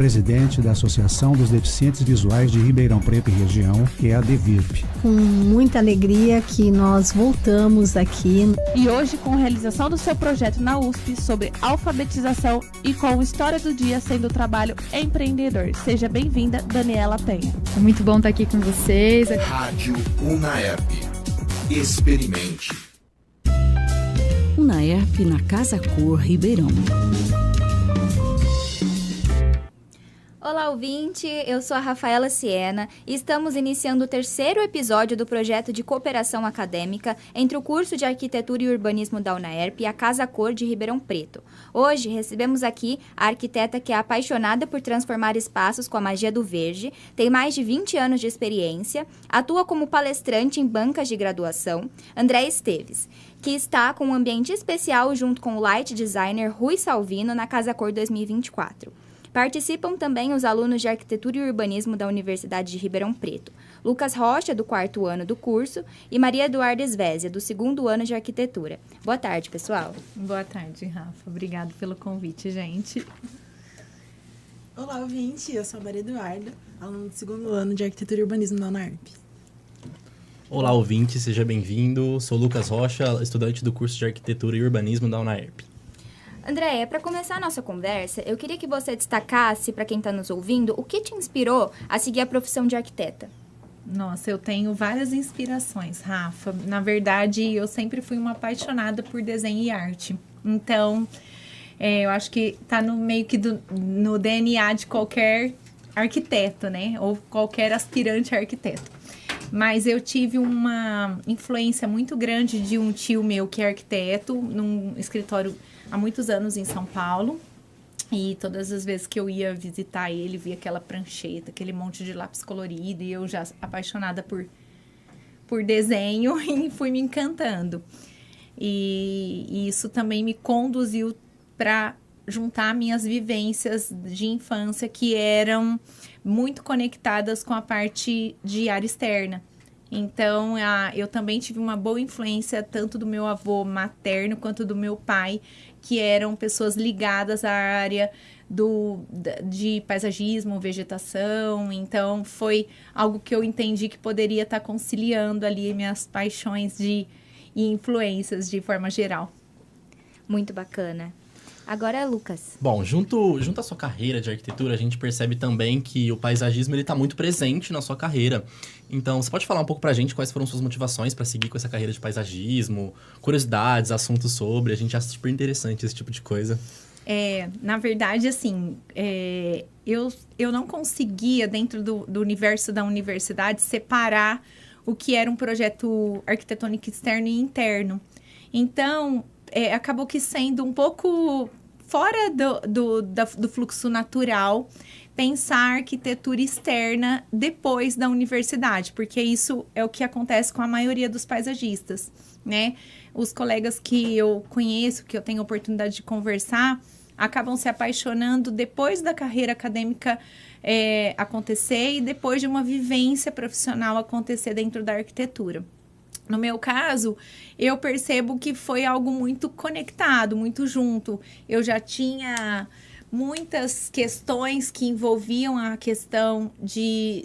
presidente da Associação dos Deficientes Visuais de Ribeirão Preto e Região, que é a DEVIRP. Com muita alegria que nós voltamos aqui. E hoje com a realização do seu projeto na USP sobre alfabetização e com História do Dia sendo o trabalho empreendedor. Seja bem-vinda, Daniela Penha. É muito bom estar aqui com vocês. Rádio Unaerp. Experimente. Unaerp na Casa Cor Ribeirão. Olá, ouvinte! Eu sou a Rafaela Siena e estamos iniciando o terceiro episódio do projeto de cooperação acadêmica entre o curso de Arquitetura e Urbanismo da Unaerp e a Casa Cor de Ribeirão Preto. Hoje recebemos aqui a arquiteta que é apaixonada por transformar espaços com a magia do verde, tem mais de 20 anos de experiência, atua como palestrante em bancas de graduação, Andréa Esteves, que está com um ambiente especial junto com o light designer Rui Salvino na Casa Cor 2024. Participam também os alunos de Arquitetura e Urbanismo da Universidade de Ribeirão Preto, Lucas Rocha, do 4º ano do curso, e Maria Eduarda Svésia, do 2º ano de Arquitetura. Boa tarde, pessoal. Boa tarde, Rafa. Obrigado pelo convite, gente. Olá, ouvinte. Eu sou a Maria Eduarda, aluna do 2º ano de Arquitetura e Urbanismo da Unaerp. Olá, ouvinte. Seja bem-vindo. Sou Lucas Rocha, estudante do curso de Arquitetura e Urbanismo da Unaerp. Andréia, para começar a nossa conversa, eu queria que você destacasse, para quem está nos ouvindo, o que te inspirou a seguir a profissão de arquiteta? Nossa, eu tenho várias inspirações, Rafa. Na verdade, eu sempre fui uma apaixonada por desenho e arte. Então, eu acho que está meio que no DNA de qualquer arquiteto, né? Ou qualquer aspirante a arquiteto. Mas eu tive uma influência muito grande de um tio meu que é arquiteto, num escritório há muitos anos em São Paulo. E todas as vezes que eu ia visitar ele, via aquela prancheta, aquele monte de lápis colorido. E eu já apaixonada por desenho e fui me encantando. E isso também me conduziu para juntar minhas vivências de infância, que eram muito conectadas com a parte de área externa. Então, eu também tive uma boa influência tanto do meu avô materno quanto do meu pai, que eram pessoas ligadas à área de paisagismo, vegetação. Então, foi algo que eu entendi que poderia estar conciliando ali minhas paixões e influências de forma geral. Muito bacana. Agora, Lucas. Bom, junto à sua carreira de arquitetura, a gente percebe também que o paisagismo está muito presente na sua carreira. Então, você pode falar um pouco pra gente quais foram suas motivações para seguir com essa carreira de paisagismo, curiosidades, assuntos sobre? A gente acha super interessante esse tipo de coisa. Na verdade, assim, eu não conseguia, dentro do universo da universidade, separar o que era um projeto arquitetônico externo e interno. Então, acabou que sendo um pouco fora do fluxo natural pensar a arquitetura externa depois da universidade, porque isso é o que acontece com a maioria dos paisagistas, né? Os colegas que eu conheço, que eu tenho a oportunidade de conversar, acabam se apaixonando depois da carreira acadêmica acontecer e depois de uma vivência profissional acontecer dentro da arquitetura. No meu caso, eu percebo que foi algo muito conectado, muito junto. Eu já tinha muitas questões que envolviam a questão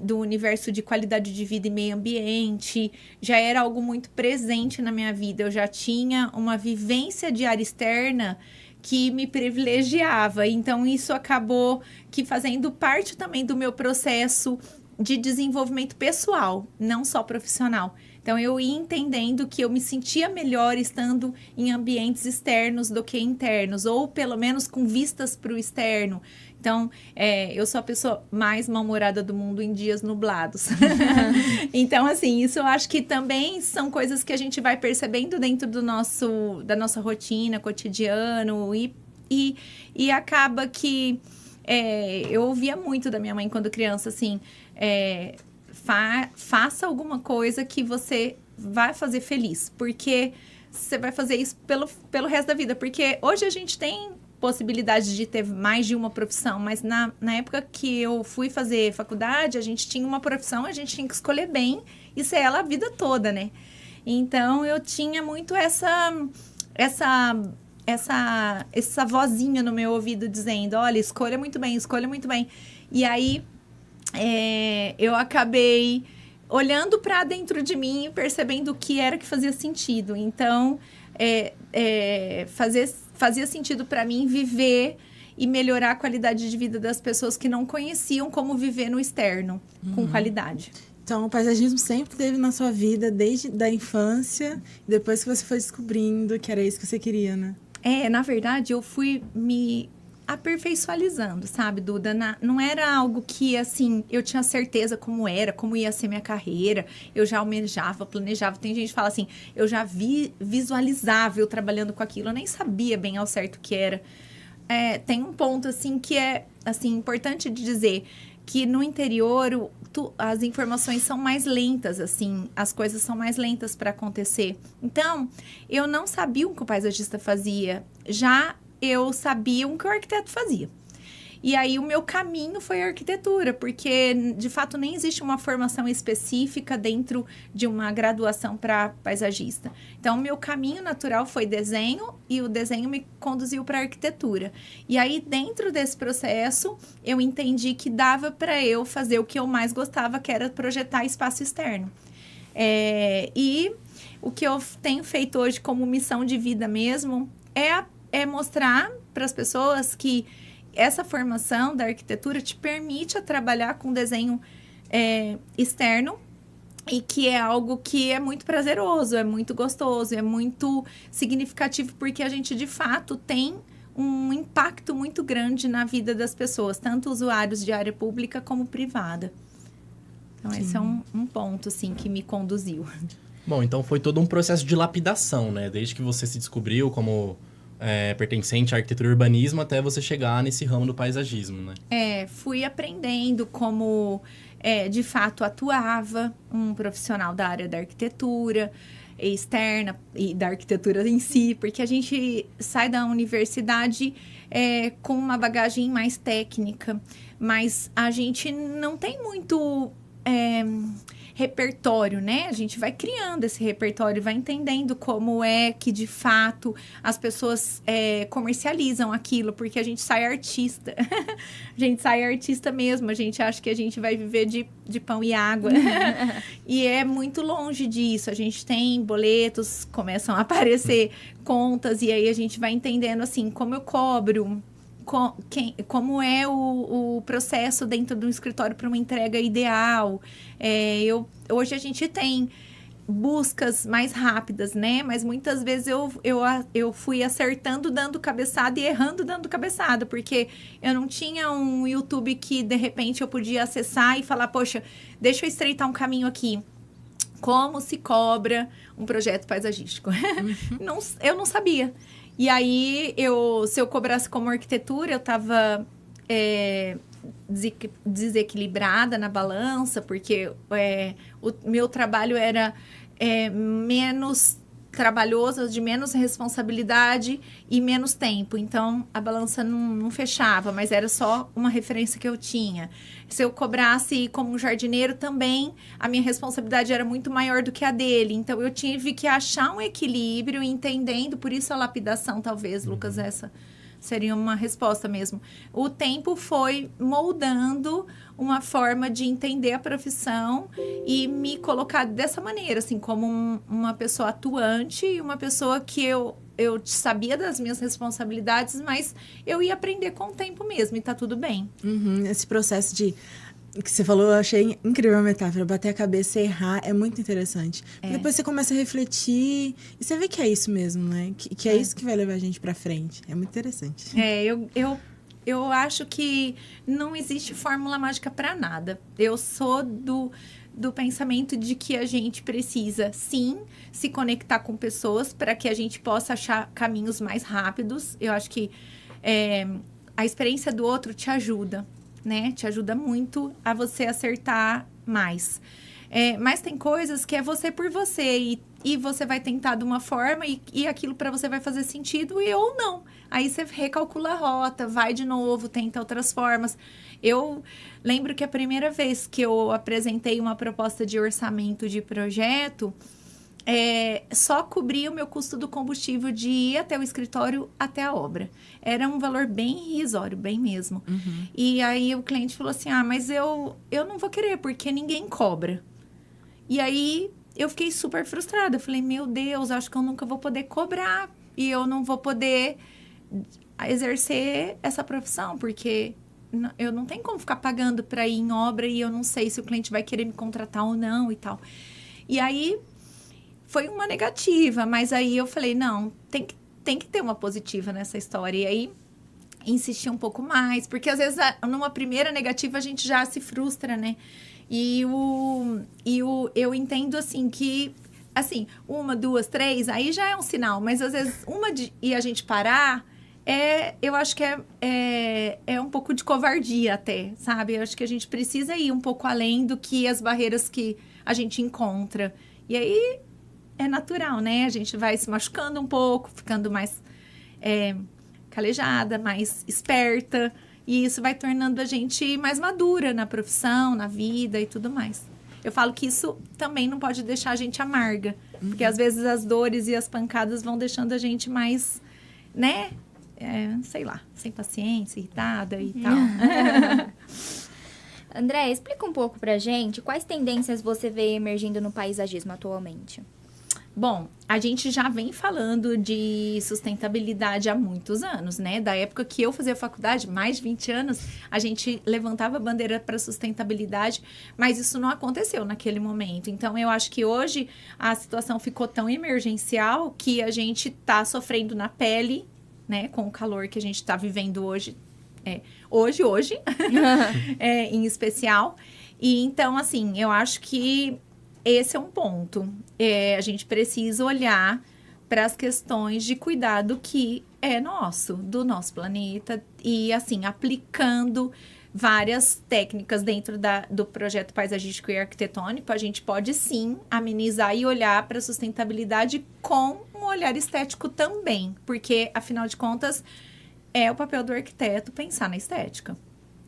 do universo de qualidade de vida e meio ambiente. Já era algo muito presente na minha vida. Eu já tinha uma vivência de área externa que me privilegiava. Então, isso acabou que fazendo parte também do meu processo de desenvolvimento pessoal, não só profissional. Então, eu ia entendendo que eu me sentia melhor estando em ambientes externos do que internos, ou pelo menos com vistas para o externo. Então, eu sou a pessoa mais mal-humorada do mundo em dias nublados. Então, assim, isso eu acho que também são coisas que a gente vai percebendo dentro da nossa rotina, cotidiano, e acaba que eu ouvia muito da minha mãe quando criança, assim, faça alguma coisa que você vai fazer feliz, porque você vai fazer isso pelo resto da vida, porque hoje a gente tem possibilidade de ter mais de uma profissão, mas na época que eu fui fazer faculdade, a gente tinha uma profissão, a gente tinha que escolher bem e ser ela a vida toda, né? Então, eu tinha muito essa essa vozinha no meu ouvido dizendo, olha, escolha muito bem, escolha muito bem. E aí, eu acabei olhando para dentro de mim e percebendo o que era que fazia sentido. Então, fazia sentido para mim viver e melhorar a qualidade de vida das pessoas que não conheciam como viver no externo, com qualidade. Então, o paisagismo sempre esteve na sua vida, desde a infância, depois que você foi descobrindo que era isso que você queria, né? Na verdade, eu fui me aperfeiçoalizando, sabe, Duda? Não era algo que, assim, eu tinha certeza como ia ser minha carreira, eu já almejava, planejava. Tem gente que fala assim, eu já visualizava eu trabalhando com aquilo, eu nem sabia bem ao certo o que era. Tem um ponto, assim, que é, assim, importante de dizer, que no interior as informações são mais lentas, assim, as coisas são mais lentas para acontecer. Então, eu não sabia o que o paisagista fazia, já eu sabia o que o arquiteto fazia. E aí, o meu caminho foi a arquitetura, porque, de fato, nem existe uma formação específica dentro de uma graduação para paisagista. Então, o meu caminho natural foi desenho, e o desenho me conduziu para a arquitetura. E aí, dentro desse processo, eu entendi que dava para eu fazer o que eu mais gostava, que era projetar espaço externo. E o que eu tenho feito hoje como missão de vida mesmo é mostrar para as pessoas que essa formação da arquitetura te permite trabalhar com desenho externo e que é algo que é muito prazeroso, é muito gostoso, é muito significativo, porque a gente, de fato, tem um impacto muito grande na vida das pessoas, tanto usuários de área pública como privada. Então, esse é um ponto, assim, que me conduziu. Bom, então foi todo um processo de lapidação, né? Desde que você se descobriu como pertencente à arquitetura e urbanismo até você chegar nesse ramo do paisagismo, né? Fui aprendendo como, de fato, atuava um profissional da área da arquitetura externa e da arquitetura em si, porque a gente sai da universidade com uma bagagem mais técnica, mas a gente não tem muito repertório, né? A gente vai criando esse repertório, vai entendendo como é que, de fato, as pessoas comercializam aquilo, porque a gente sai artista. A gente sai artista mesmo, a gente acha que a gente vai viver de pão e água. E é muito longe disso. A gente tem boletos, começam a aparecer contas, e aí a gente vai entendendo, assim, como eu cobro, como é o processo dentro do escritório para uma entrega ideal. Hoje a gente tem buscas mais rápidas, né? Mas muitas vezes eu fui acertando dando cabeçada e errando dando cabeçada, porque eu não tinha um YouTube que, de repente, eu podia acessar e falar, poxa, deixa eu estreitar um caminho aqui. Como se cobra um projeto paisagístico? Eu não sabia. E aí, se eu cobrasse como arquitetura, eu estava desequilibrada na balança, porque o meu trabalho era menos trabalhoso, de menos responsabilidade e menos tempo. Então, a balança não fechava, mas era só uma referência que eu tinha. Se eu cobrasse como um jardineiro também, a minha responsabilidade era muito maior do que a dele. Então, eu tive que achar um equilíbrio, entendendo, por isso a lapidação, talvez, Lucas, essa seria uma resposta mesmo. O tempo foi moldando uma forma de entender a profissão e me colocar dessa maneira, assim, como uma pessoa atuante e uma pessoa que eu sabia das minhas responsabilidades, mas eu ia aprender com o tempo mesmo, e tá tudo bem. Esse processo que você falou, eu achei incrível a metáfora. Bater a cabeça e errar é muito interessante. Depois você começa a refletir e você vê que é isso mesmo, né? Que é isso que vai levar a gente pra frente. É muito interessante. Eu acho que não existe fórmula mágica para nada. Eu sou do pensamento de que a gente precisa, sim, se conectar com pessoas para que a gente possa achar caminhos mais rápidos. Eu acho que a experiência do outro te ajuda, né? Te ajuda muito a você acertar mais. Mas tem coisas que é você por você e você vai tentar de uma forma e aquilo para você vai fazer sentido ou não. Aí você recalcula a rota, vai de novo, tenta outras formas. Eu lembro que a primeira vez que eu apresentei uma proposta de orçamento de projeto, só cobria o meu custo do combustível de ir até o escritório, até a obra. Era um valor bem irrisório, bem mesmo. E aí o cliente falou assim, mas eu não vou querer, porque ninguém cobra. E aí eu fiquei super frustrada. Eu falei, meu Deus, acho que eu nunca vou poder cobrar. E eu não vou poder exercer essa profissão, porque eu não tenho como ficar pagando para ir em obra e eu não sei se o cliente vai querer me contratar ou não e tal. E aí foi uma negativa, mas aí eu falei, não, tem que ter uma positiva nessa história. E aí insisti um pouco mais, porque às vezes numa primeira negativa a gente já se frustra, né? E eu entendo assim que, assim, 1, 2, 3, aí já é um sinal, mas às vezes e a gente parar, eu acho que é um pouco de covardia até, sabe? Eu acho que a gente precisa ir um pouco além do que as barreiras que a gente encontra. E aí é natural, né? A gente vai se machucando um pouco, ficando mais calejada, mais esperta. E isso vai tornando a gente mais madura na profissão, na vida e tudo mais. Eu falo que isso também não pode deixar a gente amarga. Porque às vezes as dores e as pancadas vão deixando a gente mais, né? Sei lá, sem paciência, irritada e tal. André, explica um pouco pra gente quais tendências você vê emergindo no paisagismo atualmente. Bom, a gente já vem falando de sustentabilidade há muitos anos, né? Da época que eu fazia faculdade, mais de 20 anos, a gente levantava a bandeira para sustentabilidade, mas isso não aconteceu naquele momento. Então, eu acho que hoje a situação ficou tão emergencial que a gente está sofrendo na pele, né? Com o calor que a gente está vivendo hoje. Hoje, em especial. E então, assim, eu acho que esse é um ponto. A gente precisa olhar para as questões de cuidado que é do nosso planeta. E, assim, aplicando várias técnicas dentro do projeto paisagístico e arquitetônico, a gente pode, sim, amenizar e olhar para a sustentabilidade com um olhar estético também. Porque, afinal de contas, é o papel do arquiteto pensar na estética.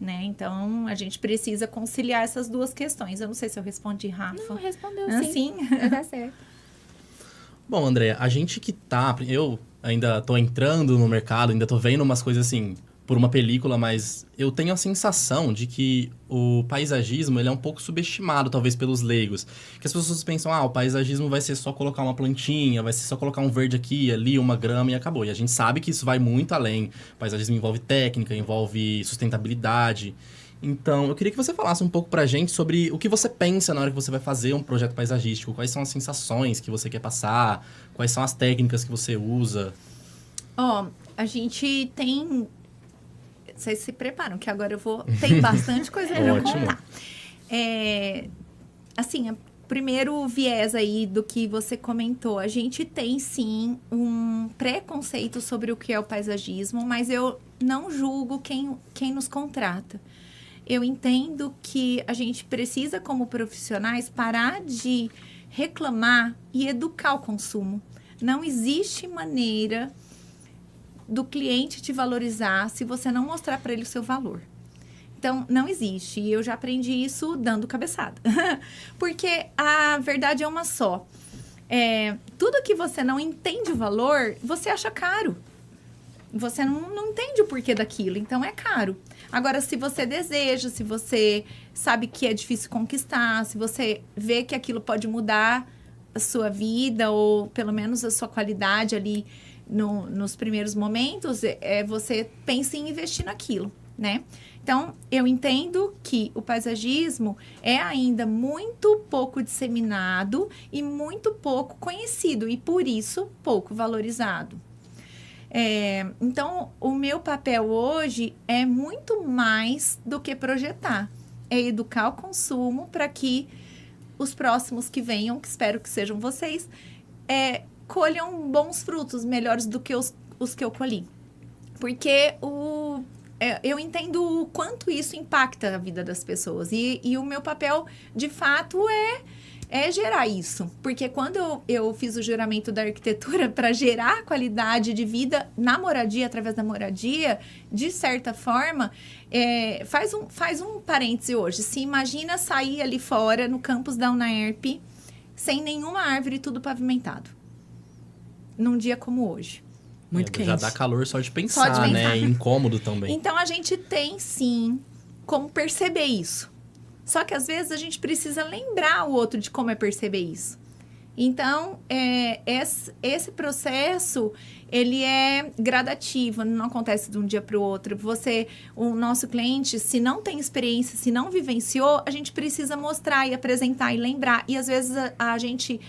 Né? Então, a gente precisa conciliar essas duas questões. Eu não sei se eu respondi, Rafa. Não, respondeu sim. Tá certo. Bom, André, a gente que eu ainda tô entrando no mercado, ainda tô vendo umas coisas assim, por uma película, mas eu tenho a sensação de que o paisagismo ele é um pouco subestimado, talvez, pelos leigos. Que as pessoas pensam, o paisagismo vai ser só colocar uma plantinha, vai ser só colocar um verde aqui, ali, uma grama e acabou. E a gente sabe que isso vai muito além. O paisagismo envolve técnica, envolve sustentabilidade. Então, eu queria que você falasse um pouco pra gente sobre o que você pensa na hora que você vai fazer um projeto paisagístico. Quais são as sensações que você quer passar? Quais são as técnicas que você usa? A gente tem... Vocês se preparam, que agora tem bastante coisa para eu contar. Assim, primeiro viés aí do que você comentou. A gente tem, sim, um preconceito sobre o que é o paisagismo, mas eu não julgo quem nos contrata. Eu entendo que a gente precisa, como profissionais, parar de reclamar e educar o consumo. Não existe maneira do cliente te valorizar se você não mostrar para ele o seu valor. Então, não existe. E eu já aprendi isso dando cabeçada. Porque a verdade é uma só. Tudo que você não entende o valor, você acha caro. Você não entende o porquê daquilo, então é caro. Agora, se você deseja, se você sabe que é difícil conquistar, se você vê que aquilo pode mudar a sua vida ou pelo menos a sua qualidade ali nos primeiros momentos, você pensa em investir naquilo, né? Então, eu entendo que o paisagismo é ainda muito pouco disseminado e muito pouco conhecido e, por isso, pouco valorizado. Então, o meu papel hoje é muito mais do que projetar. É educar o consumo para que os próximos que venham, que espero que sejam vocês, colham bons frutos, melhores do que os que eu colhi. Porque eu entendo o quanto isso impacta a vida das pessoas. E o meu papel, de fato, é gerar isso. Porque quando eu fiz o juramento da arquitetura para gerar qualidade de vida na moradia, através da moradia, de certa forma, faz um parêntese hoje. Se imagina sair ali fora, no campus da UNAERP, sem nenhuma árvore, tudo pavimentado. Num dia como hoje. Muito quente. Já dá calor só de pensar, Só de né? pensar. É incômodo também. Então, a gente tem, sim, como perceber isso. Só que, às vezes, a gente precisa lembrar o outro de como é perceber isso. Então, esse processo, ele é gradativo, não acontece de um dia para o outro. O nosso cliente, se não tem experiência, se não vivenciou, a gente precisa mostrar e apresentar e lembrar. E, às vezes, a gente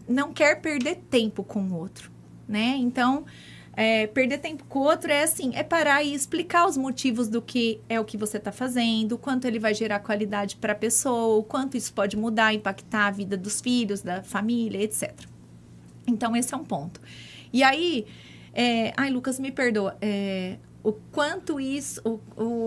não quer perder tempo com o outro, né? Então, perder tempo com o outro é parar e explicar os motivos do que é o que você está fazendo, o quanto ele vai gerar qualidade para a pessoa, o quanto isso pode mudar, impactar a vida dos filhos, da família, etc. Então, esse é um ponto. E aí, Lucas, me perdoa, o quanto isso,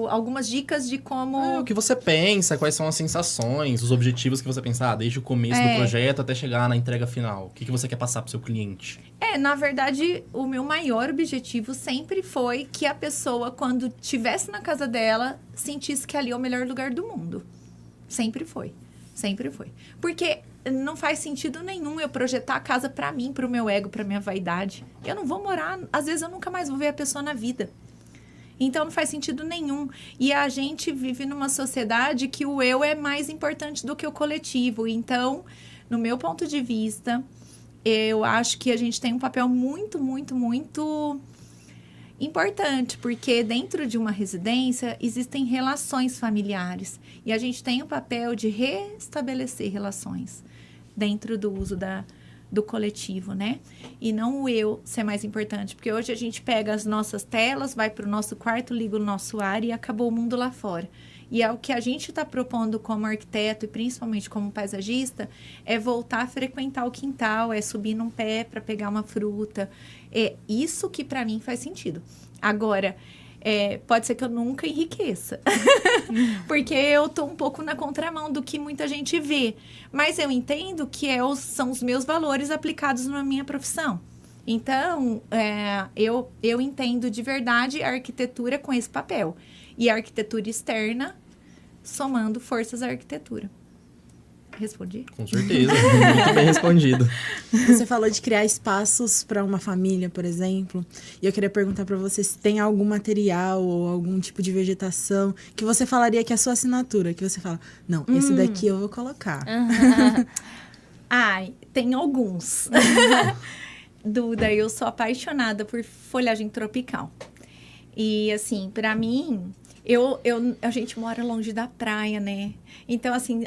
algumas dicas de como... O que você pensa, quais são as sensações, os objetivos que você pensa, desde o começo do projeto até chegar na entrega final. O que você quer passar pro seu cliente? Na verdade, o meu maior objetivo sempre foi que a pessoa, quando estivesse na casa dela, sentisse que ali é o melhor lugar do mundo. Sempre foi. Sempre foi. Porque não faz sentido nenhum eu projetar a casa pra mim, pro meu ego, pra minha vaidade. Eu não vou morar... Às vezes, eu nunca mais vou ver a pessoa na vida. Então, não faz sentido nenhum. E a gente vive numa sociedade que o eu é mais importante do que o coletivo. Então, no meu ponto de vista, eu acho que a gente tem um papel muito, muito, muito importante. Porque dentro de uma residência, existem relações familiares. E a gente tem o papel de restabelecer relações dentro do uso do coletivo, né? E não o eu ser mais importante. Porque hoje a gente pega as nossas telas, vai para o nosso quarto, liga o nosso ar e acabou o mundo lá fora. E é o que a gente está propondo como arquiteto e principalmente como paisagista, é voltar a frequentar o quintal, é subir num pé para pegar uma fruta. É isso que para mim faz sentido. Agora, pode ser que eu nunca enriqueça. Porque eu tô um pouco na contramão do que muita gente vê. Mas eu entendo que são os meus valores aplicados na minha profissão. Então, eu entendo de verdade a arquitetura com esse papel. E a arquitetura externa somando forças à arquitetura. Respondi? Com certeza, muito bem respondido. Você falou de criar espaços para uma família, por exemplo. E eu queria perguntar para você se tem algum material ou algum tipo de vegetação que você falaria que é a sua assinatura. Que você fala, não, esse daqui eu vou colocar. Tem alguns. Duda, eu sou apaixonada por folhagem tropical. E, assim, para mim... a gente mora longe da praia, né? Então, assim,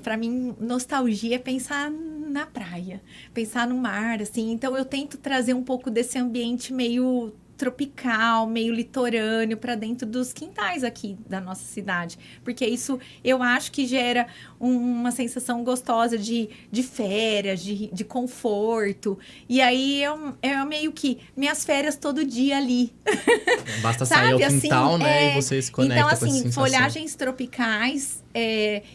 pra mim, nostalgia é pensar na praia, pensar no mar, assim. Então, eu tento trazer um pouco desse ambiente meio tropical, meio litorâneo para dentro dos quintais aqui da nossa cidade. Porque isso, eu acho que gera uma sensação gostosa de férias, de conforto. E aí, é meio que minhas férias todo dia ali. Basta sair ao quintal, assim, né? E você se conecta então, com essa sensação. Folhagens tropicais,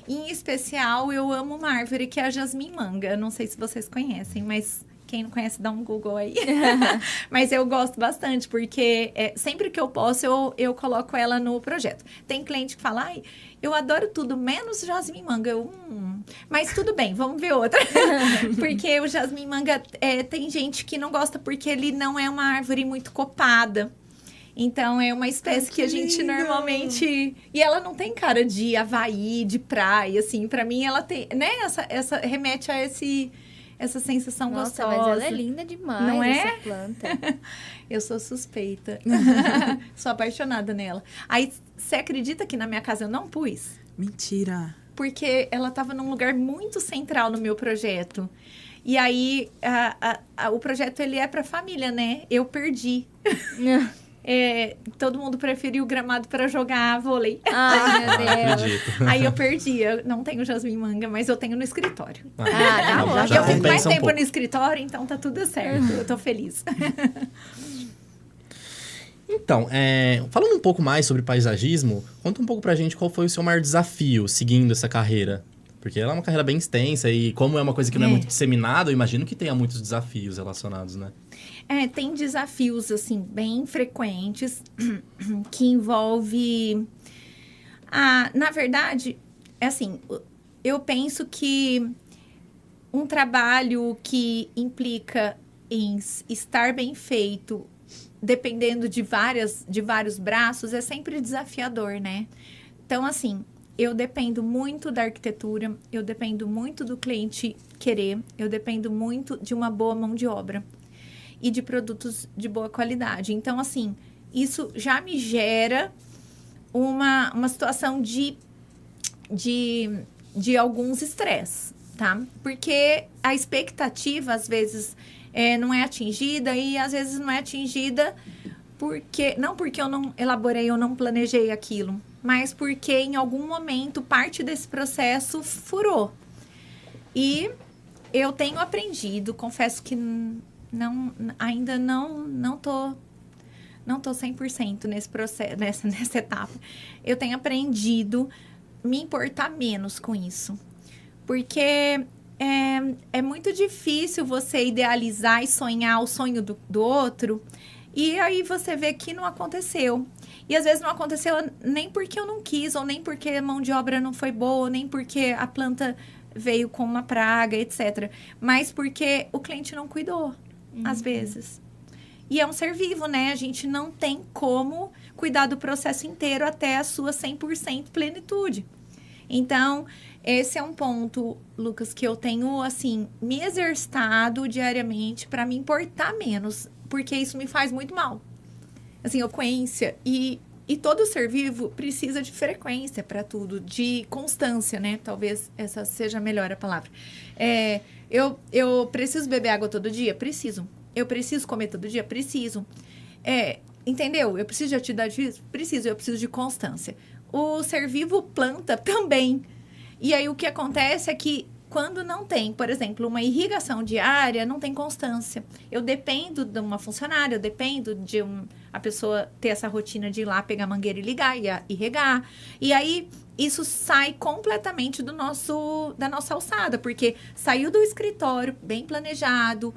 em especial, eu amo uma árvore que é a jasmim-manga. Não sei se vocês conhecem, mas... Quem não conhece, dá um Google aí. Mas eu gosto bastante, porque sempre que eu posso, eu coloco ela no projeto. Tem cliente que fala, eu adoro tudo, menos jasmim-manga. Mas tudo bem, vamos ver outra. Porque o jasmim-manga, tem gente que não gosta porque ele não é uma árvore muito copada. Então, é uma espécie que a gente normalmente... E ela não tem cara de Havaí, de praia, assim. Pra mim, ela tem... Né? Essa remete a essa sensação gostosa. Nossa, mas ela é linda demais, não é? essa planta. Eu sou suspeita. Sou apaixonada nela. Aí, você acredita que na minha casa eu não pus? Mentira. Porque ela estava num lugar muito central no meu projeto. E aí, o projeto, ele é para família, né? Eu perdi. Todo mundo preferiu o gramado para jogar vôlei. Ai, meu Deus. Acredito. Aí eu perdi. Eu não tenho jasmim-manga, mas eu tenho no escritório. Tá bom. Eu fico mais compensa um tempo pouco. no escritório, então tá tudo certo. Eu tô feliz. Então, falando um pouco mais sobre paisagismo, conta um pouco pra gente qual foi o seu maior desafio seguindo essa carreira. Porque ela é uma carreira bem extensa e como é uma coisa que não é muito disseminada, eu imagino que tenha muitos desafios relacionados, né? Tem desafios, assim, bem frequentes que envolve... na verdade, assim, eu penso que um trabalho que implica em estar bem feito, dependendo de vários braços, é sempre desafiador, né? Então, assim, eu dependo muito da arquitetura, eu dependo muito do cliente querer, eu dependo muito de uma boa mão de obra e de produtos de boa qualidade. Então, assim, isso já me gera uma situação de alguns estresses, tá? Porque a expectativa, às vezes, não é atingida e, às vezes, não é atingida não porque eu não elaborei ou não planejei aquilo, mas porque, em algum momento, parte desse processo furou. E eu tenho aprendido, confesso que ainda não tô 100% nesse processo, nessa etapa. Eu tenho aprendido me importar menos com isso. Porque é muito difícil você idealizar e sonhar o sonho do outro, e aí você vê que não aconteceu. E às vezes não aconteceu nem porque eu não quis, ou nem porque a mão de obra não foi boa, ou nem porque a planta veio com uma praga, etc. Mas porque o cliente não cuidou, às vezes. E é um ser vivo, né? A gente não tem como cuidar do processo inteiro até a sua 100% plenitude. Então, esse é um ponto, Lucas, que eu tenho, assim, me exercitado diariamente para me importar menos, porque isso me faz muito mal. Assim, frequência. E todo ser vivo precisa de frequência para tudo, de constância, né? Talvez essa seja melhor a palavra. Eu preciso beber água todo dia? Preciso. Eu preciso comer todo dia? Preciso. Entendeu? Eu preciso de atividade física? Preciso. Eu preciso de constância. O ser vivo planta também. E aí, o que acontece é que, quando não tem, por exemplo, uma irrigação diária, não tem constância. Eu dependo de uma funcionária, eu dependo de a pessoa ter essa rotina de ir lá, pegar a mangueira e ligar e regar. E aí, isso sai completamente da nossa alçada, porque saiu do escritório bem planejado,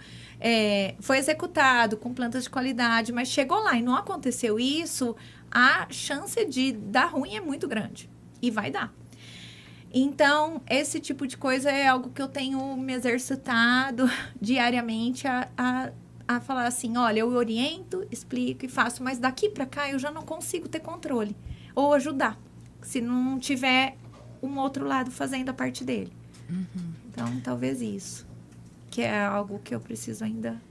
foi executado com plantas de qualidade, mas chegou lá e não aconteceu isso, a chance de dar ruim é muito grande. E vai dar. Então, esse tipo de coisa é algo que eu tenho me exercitado diariamente a falar assim, olha, eu oriento, explico e faço, mas daqui para cá eu já não consigo ter controle ou ajudar, se não tiver um outro lado fazendo a parte dele. Então, talvez isso, que é algo que eu preciso ainda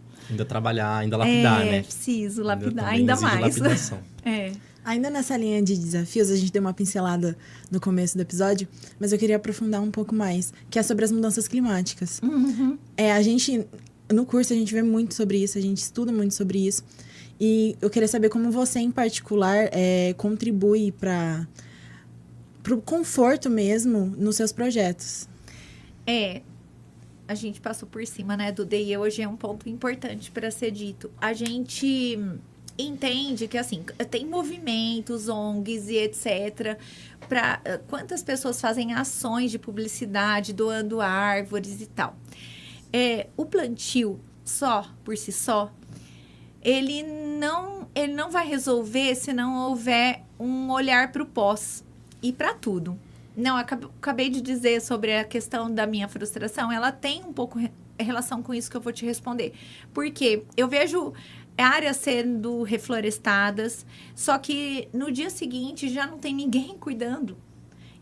trabalhar, ainda lapidar, né? Preciso lapidar ainda mais. Lapidação. Ainda nessa linha de desafios, a gente deu uma pincelada no começo do episódio, mas eu queria aprofundar um pouco mais, que é sobre as mudanças climáticas. A gente, no curso, a gente vê muito sobre isso, a gente estuda muito sobre isso, e eu queria saber como você, em particular, contribui para o conforto mesmo nos seus projetos. A gente passou por cima, né, Duda, e hoje é um ponto importante para ser dito. A gente entende que, assim, tem movimentos, ONGs e etc. Para quantas pessoas fazem ações de publicidade, doando árvores e tal. O plantio, por si só, ele não vai resolver se não houver um olhar para o pós e para tudo. Não, acabei de dizer sobre a questão da minha frustração, ela tem um pouco relação com isso que eu vou te responder. Porque eu vejo áreas sendo reflorestadas, só que no dia seguinte já não tem ninguém cuidando.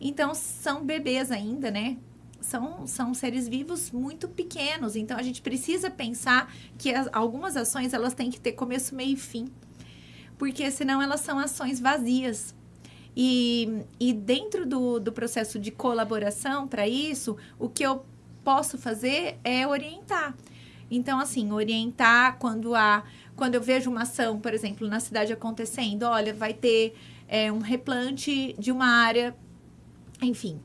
Então, são bebês ainda, né? São seres vivos muito pequenos. Então, a gente precisa pensar que algumas ações, elas têm que ter começo, meio e fim. Porque, senão, elas são ações vazias. E dentro do processo de colaboração para isso, o que eu posso fazer é orientar. Então, assim, orientar quando eu vejo uma ação, por exemplo, na cidade acontecendo, olha, vai ter um replante de uma área, enfim,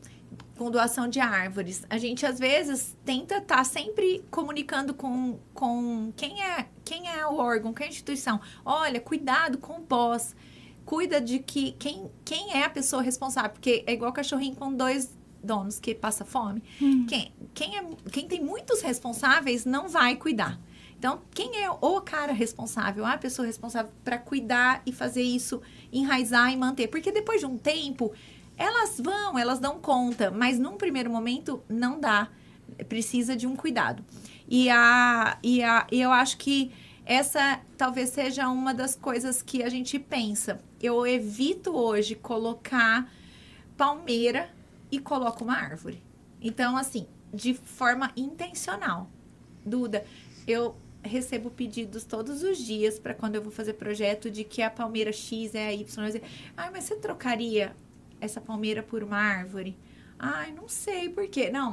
com doação de árvores. A gente, às vezes, tenta estar sempre comunicando com quem é o órgão, quem é a instituição. Olha, cuidado com o pós. Cuida de que quem é a pessoa responsável. Porque é igual cachorrinho com 2 donos que passa fome. Quem tem muitos responsáveis não vai cuidar. Então, quem é o cara responsável, a pessoa responsável para cuidar e fazer isso, enraizar e manter? Porque depois de um tempo, elas dão conta, mas num primeiro momento não dá. Precisa de um cuidado. E eu acho que essa talvez seja uma das coisas que a gente pensa. Eu evito hoje colocar palmeira e coloco uma árvore. Então, assim, de forma intencional. Duda, eu recebo pedidos todos os dias para quando eu vou fazer projeto de que a palmeira X é a Y. Mas você trocaria essa palmeira por uma árvore? Não sei por quê. Não,